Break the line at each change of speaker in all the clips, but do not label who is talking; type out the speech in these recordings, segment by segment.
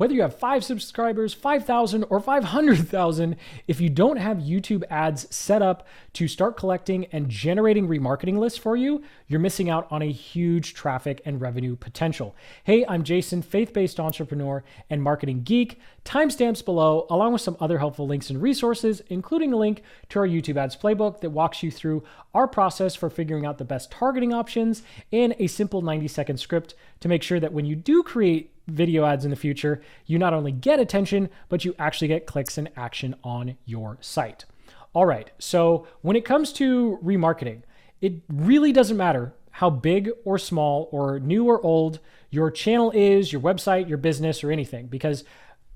Whether you have 5 subscribers, 5,000, or 500,000, if you don't have YouTube ads set up to start collecting and generating remarketing lists for you, you're missing out on a huge traffic and revenue potential. Hey, I'm Jason, faith-based entrepreneur and marketing geek. Timestamps below, along with some other helpful links and resources, including a link to our YouTube Ads Playbook that walks you through our process for figuring out the best targeting options and a simple 90-second script to make sure that when you do create video ads in the future, you not only get attention, but you actually get clicks and action on your site. All right, so when it comes to remarketing, it really doesn't matter how big or small or new or old your channel is, your website, your business, or anything, because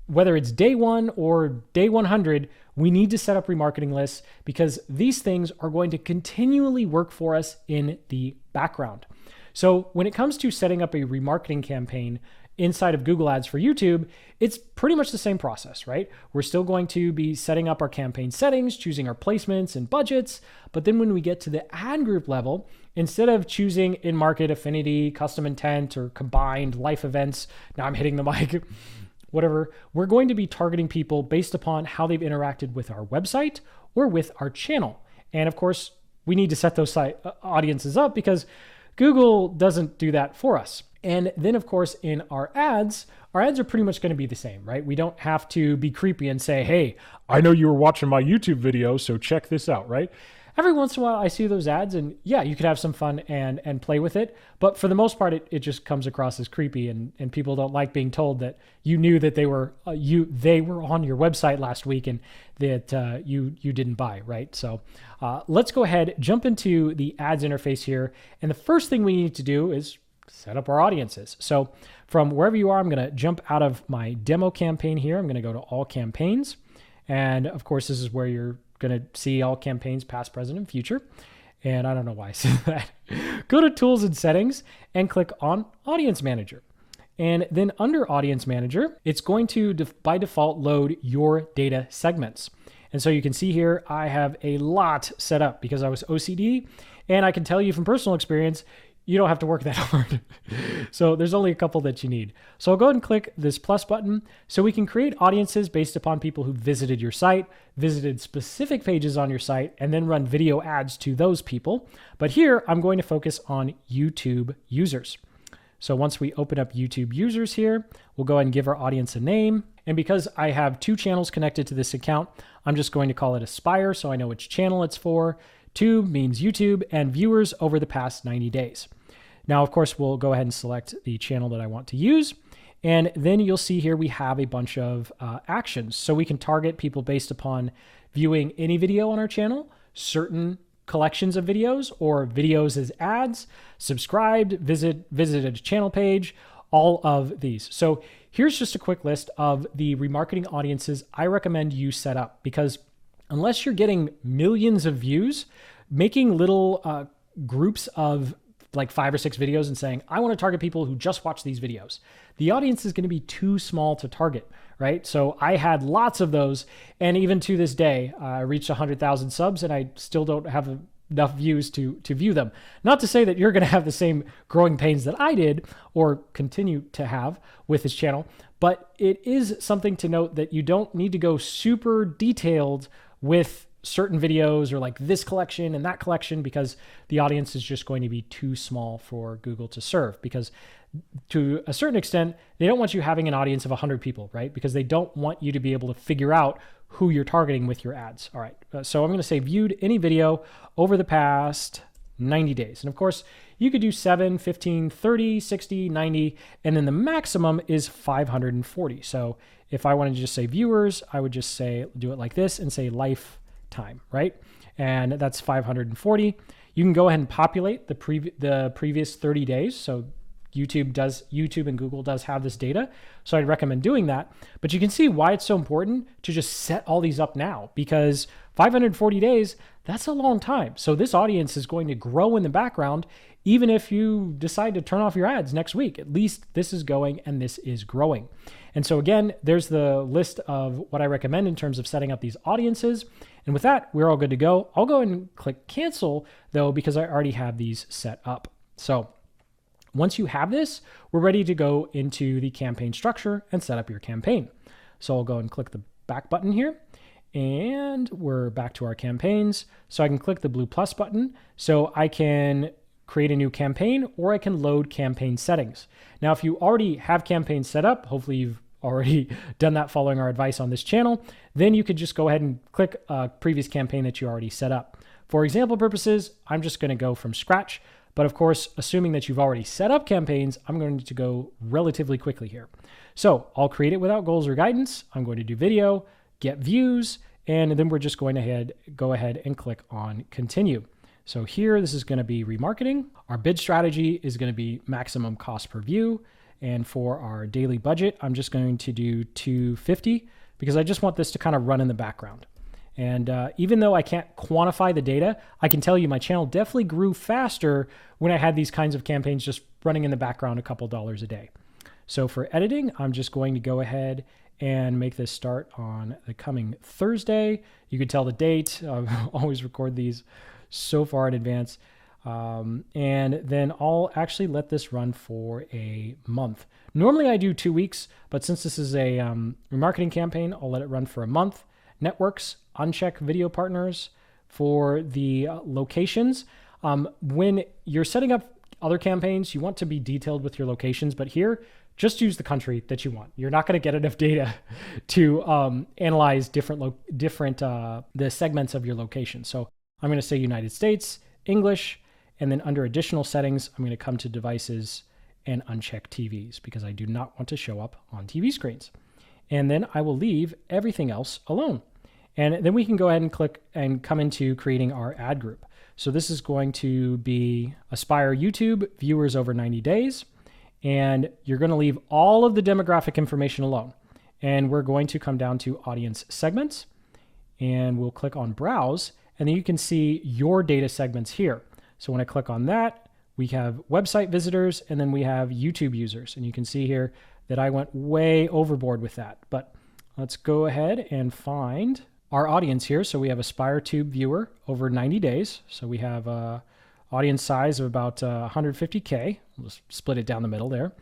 whether it's day 1 or day 100, we need to set up remarketing lists because these things are going to continually work for us in the background. So when it comes to setting up a remarketing campaign inside of Google Ads for YouTube, it's pretty much the same process, right? We're still going to be setting up our campaign settings, choosing our placements and budgets. But then when we get to the ad group level, instead of choosing in-market, affinity, custom intent, or combined life events, now I'm hitting the mic, whatever, we're going to be targeting people based upon how they've interacted with our website or with our channel. And of course, we need to set those audiences up because Google doesn't do that for us. And then of course, in our ads are pretty much going to be the same, right? We don't have to be creepy and say, hey, I know you were watching my YouTube video, so check this out, right? Every once in a while I see those ads and yeah, you could have some fun and play with it. But for the most part, it just comes across as creepy and people don't like being told that you knew that they were on your website last week and that you didn't buy, right? So let's go ahead, jump into the ads interface here. And the first thing we need to do is set up our audiences. So from wherever you are, I'm going to jump out of my demo campaign here. I'm going to go to all campaigns. And of course, this is where you're going to see all campaigns, past, present, and future. And I don't know why I said that. Go to Tools and Settings and click on Audience Manager. And then under Audience Manager, it's going to, by default, load your data segments. And so you can see here, I have a lot set up because I was OCD. And I can tell you from personal experience, you don't have to work that hard. So there's only a couple that you need. So I'll go ahead and click this plus button so we can create audiences based upon people who visited your site, visited specific pages on your site, and then run video ads to those people. But here I'm going to focus on YouTube users. So once we open up YouTube users here, we'll go ahead and give our audience a name. And because I have 2 channels connected to this account, I'm just going to call it Aspire so I know which channel it's for. 2 means YouTube and viewers over the past 90 days. Now, of course, we'll go ahead and select the channel that I want to use. And then you'll see here we have a bunch of actions. So we can target people based upon viewing any video on our channel, certain collections of videos or videos as ads, subscribed, visited a channel page, all of these. So here's just a quick list of the remarketing audiences I recommend you set up because unless you're getting millions of views, making little groups of like 5 or 6 videos and saying, I want to target people who just watch these videos. The audience is going to be too small to target, right? So I had lots of those. And even to this day, I reached 100,000 subs and I still don't have enough views to view them. Not to say that you're going to have the same growing pains that I did or continue to have with this channel, but it is something to note that you don't need to go super detailed with certain videos or like this collection and that collection because the audience is just going to be too small for Google to serve because to a certain extent, they don't want you having an audience of 100 people, right? Because they don't want you to be able to figure out who you're targeting with your ads. All right. So I'm going to say viewed any video over the past 90 days. And of course, you could do 7, 15, 30, 60, 90, and then the maximum is 540. So if I wanted to just say viewers, I would just say, do it like this and say lifetime, right? And that's 540. You can go ahead and populate the previous 30 days. So YouTube and Google does have this data. So I'd recommend doing that. But you can see why it's so important to just set all these up now because 540 days, that's a long time. So this audience is going to grow in the background. Even if you decide to turn off your ads next week, at least this is going and this is growing. And so again, there's the list of what I recommend in terms of setting up these audiences. And with that, we're all good to go. I'll go and click cancel though, because I already have these set up. So once you have this, we're ready to go into the campaign structure and set up your campaign. So I'll go and click the back button here, and we're back to our campaigns. So I can click the blue plus button so I can create a new campaign, or I can load campaign settings. Now, if you already have campaigns set up, hopefully you've already done that following our advice on this channel, then you could just go ahead and click a previous campaign that you already set up. For example purposes, I'm just going to go from scratch. But of course, assuming that you've already set up campaigns, I'm going to go relatively quickly here. So I'll create it without goals or guidance. I'm going to do video, get views, and then we're just going to go ahead and click on continue. So here, this is going to be remarketing. Our bid strategy is going to be maximum cost per view. And for our daily budget, I'm just going to do $250 because I just want this to kind of run in the background. And even though I can't quantify the data, I can tell you my channel definitely grew faster when I had these kinds of campaigns just running in the background a couple dollars a day. So for editing, I'm just going to go ahead and make this start on the coming Thursday. You can tell the date. I always record these so far in advance. And then I'll actually let this run for a month. Normally I do 2 weeks, but since this is a remarketing campaign, I'll let it run for a month. Networks, uncheck video partners. For the locations, when you're setting up other campaigns, you want to be detailed with your locations, but here, just use the country that you want. You're not going to get enough data to analyze the segments of your location. So I'm going to say United States, English, and then under additional settings, I'm going to come to devices and uncheck TVs because I do not want to show up on TV screens. And then I will leave everything else alone. And then we can go ahead and click and come into creating our ad group. So this is going to be Aspire YouTube viewers over 90 days. And you're going to leave all of the demographic information alone. And we're going to come down to audience segments, and we'll click on browse, and then you can see your data segments here. So when I click on that, we have website visitors, and then we have YouTube users. And you can see here that I went way overboard with that. But let's go ahead and find our audience here. So we have Aspire Tube viewer over 90 days. So we have a audience size of about 150K. We'll just split it down the middle there.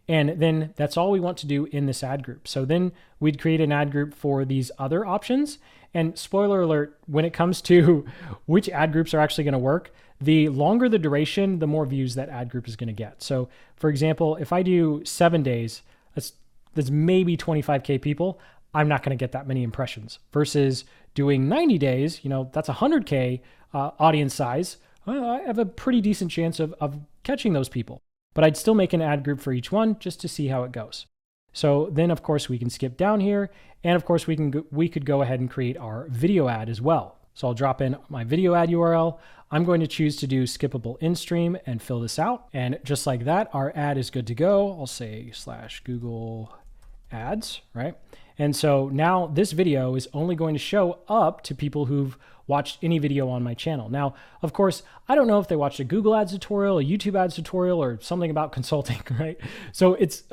And then that's all we want to do in this ad group. So then we'd create an ad group for these other options. And spoiler alert, when it comes to which ad groups are actually going to work, the longer the duration, the more views that ad group is going to get. So for example, if I do 7 days, that's maybe 25K people. I'm not going to get that many impressions versus doing 90 days, that's 100K audience size. I have a pretty decent chance of catching those people, but I'd still make an ad group for each one just to see how it goes. So then of course we can skip down here, and of course we could go ahead and create our video ad as well. So I'll drop in my video ad URL. I'm going to choose to do skippable in-stream and fill this out. And just like that, our ad is good to go. I'll say /Google Ads, right? And so now this video is only going to show up to people who've watched any video on my channel. Now, of course, I don't know if they watched a Google Ads tutorial, a YouTube Ads tutorial, or something about consulting, right? So it's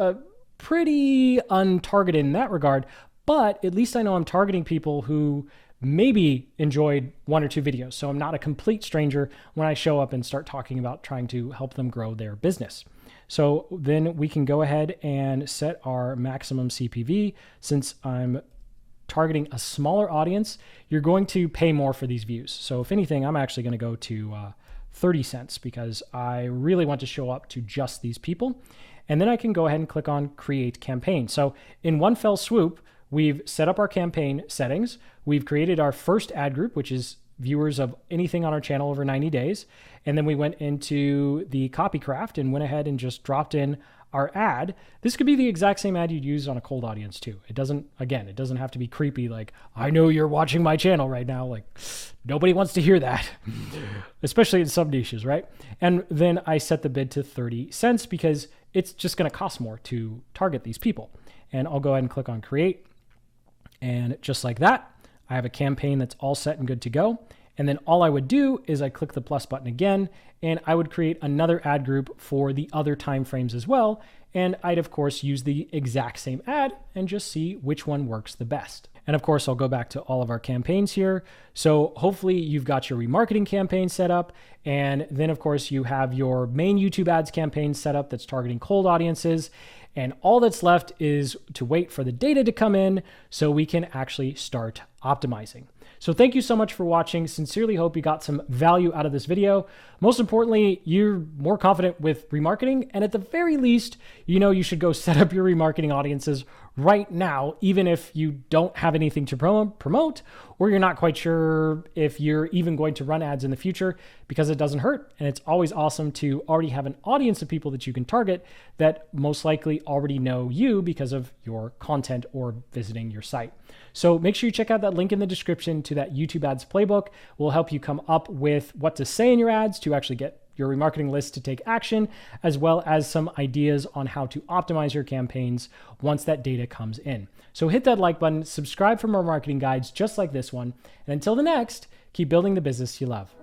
pretty untargeted in that regard, but at least I know I'm targeting people who maybe enjoyed 1 or 2 videos. So I'm not a complete stranger when I show up and start talking about trying to help them grow their business. So then we can go ahead and set our maximum CPV. Since I'm targeting a smaller audience, you're going to pay more for these views. So if anything, I'm actually going to go to 30 cents because I really want to show up to just these people. And then I can go ahead and click on create campaign. So in one fell swoop, we've set up our campaign settings. We've created our first ad group, which is viewers of anything on our channel over 90 days. And then we went into the copycraft and went ahead and just dropped in our ad. This could be the exact same ad you'd use on a cold audience too. It doesn't have to be creepy. Like, I know you're watching my channel right now. Like, nobody wants to hear that, especially in some niches, right? And then I set the bid to 30 cents because it's just going to cost more to target these people. And I'll go ahead and click on create. And just like that, I have a campaign that's all set and good to go. And then all I would do is I click the plus button again, and I would create another ad group for the other time frames as well. And I'd of course use the exact same ad and just see which one works the best. And of course, I'll go back to all of our campaigns here. So hopefully you've got your remarketing campaign set up. And then of course you have your main YouTube ads campaign set up that's targeting cold audiences. And all that's left is to wait for the data to come in so we can actually start optimizing. So thank you so much for watching. Sincerely hope you got some value out of this video. Most importantly, you're more confident with remarketing. And at the very least, you know you should go set up your remarketing audiences right now, even if you don't have anything to promote, or you're not quite sure if you're even going to run ads in the future, because it doesn't hurt. And it's always awesome to already have an audience of people that you can target that most likely already know you because of your content or visiting your site. So make sure you check out that link in the description to that YouTube Ads Playbook. Will help you come up with what to say in your ads to actually get your remarketing list to take action, as well as some ideas on how to optimize your campaigns once that data comes in. So hit that like button, subscribe for more marketing guides just like this one, and until the next, keep building the business you love.